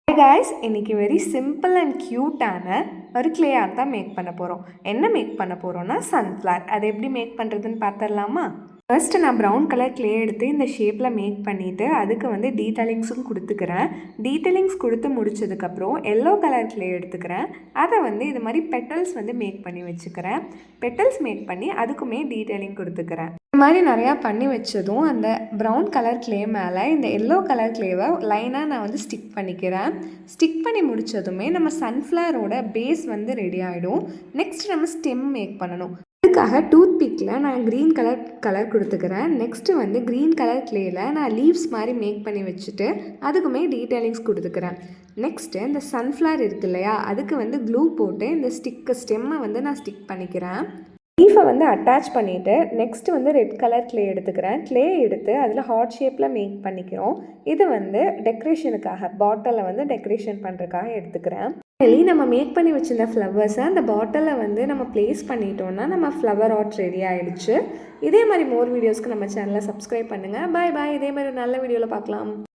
Hi guys, இன்னைக்கு very simple and க்யூட்டான ஒரு கிளே ஆர்ட் தான் மேக் பண்ண போகிறோம். என்ன மேக் பண்ண போகிறோம்னா சன்ஃப்ளவர். அதை எப்படி மேக் பண்ணுறதுன்னு பார்த்துடலாமா? ஃபர்ஸ்ட்டு நான் ப்ரௌன் கலர் கிளே எடுத்து இந்த ஷேப்பில் மேக் பண்ணிவிட்டு அதுக்கு வந்து டீட்டெயிலிங்ஸும் கொடுத்துக்கிறேன். டீட்டெயிலிங்ஸ் கொடுத்து முடிச்சதுக்கப்புறம் எல்லோ கலர் கிளே எடுத்துக்கிறேன். அதை வந்து இது மாதிரி பெட்டல்ஸ் வந்து மேக் பண்ணி வச்சுக்கிறேன். பெட்டல்ஸ் மேக் பண்ணி அதுக்குமே டீட்டெயிலிங் கொடுத்துக்கிறேன். இந்த மாதிரி நிறையா பண்ணி வச்சதும் அந்த ப்ரௌன் கலர் கிளே மேலே இந்த எல்லோ கலர் கிளேவை லைனாக நான் வந்து ஸ்டிக் பண்ணிக்கிறேன். ஸ்டிக் பண்ணி முடித்ததுமே நம்ம சன்ஃப்ளவரோட பேஸ் வந்து ரெடி ஆகிடும். நெக்ஸ்ட் நம்ம ஸ்டெம் மேக் பண்ணணும். அதுக்காக டூத் பிக்கில் நான் க்ரீன் கலர் கொடுத்துக்கிறேன். நெக்ஸ்ட்டு வந்து க்ரீன் கலர் கிளேயில் நான் லீவ்ஸ் மாதிரி மேக் பண்ணி வச்சுட்டு அதுக்குமே டீட்டெயிலிங்ஸ் கொடுத்துக்கிறேன். நெக்ஸ்ட்டு இந்த சன்ஃப்ளவர் இருக்கு இல்லையா, அதுக்கு வந்து க்ளூ போட்டு இந்த ஸ்டெம்மை வந்து நான் ஸ்டிக் பண்ணிக்கிறேன். லீஃபை வந்து அட்டாச் பண்ணிவிட்டு நெக்ஸ்ட்டு வந்து ரெட் கலர் கிளே எடுத்துக்கிறேன். கிளே எடுத்து அதில் ஹார்ட் ஷேப்பில் மேக் பண்ணிக்கிறோம். இது வந்து டெக்கரேஷனுக்காக, பாட்டிலில் வந்து டெக்கரேஷன் பண்ணுறதுக்காக எடுத்துக்கிறேன். நம்ம மேக் பண்ணி வச்சுருந்த ஃப்ளவர்ஸை அந்த பாட்டிலில் வந்து நம்ம ப்ளேஸ் பண்ணிட்டோன்னா நம்ம ஃப்ளவர் ஆர்ட் ரெடி ஆகிடுச்சு. இதே மாதிரி மோர் வீடியோஸ்க்கு நம்ம சேனலை சப்ஸ்கிரைப் பண்ணுங்கள். பாய் பாய். இதே மாதிரி நல்ல வீடியோவில் பார்க்கலாம்.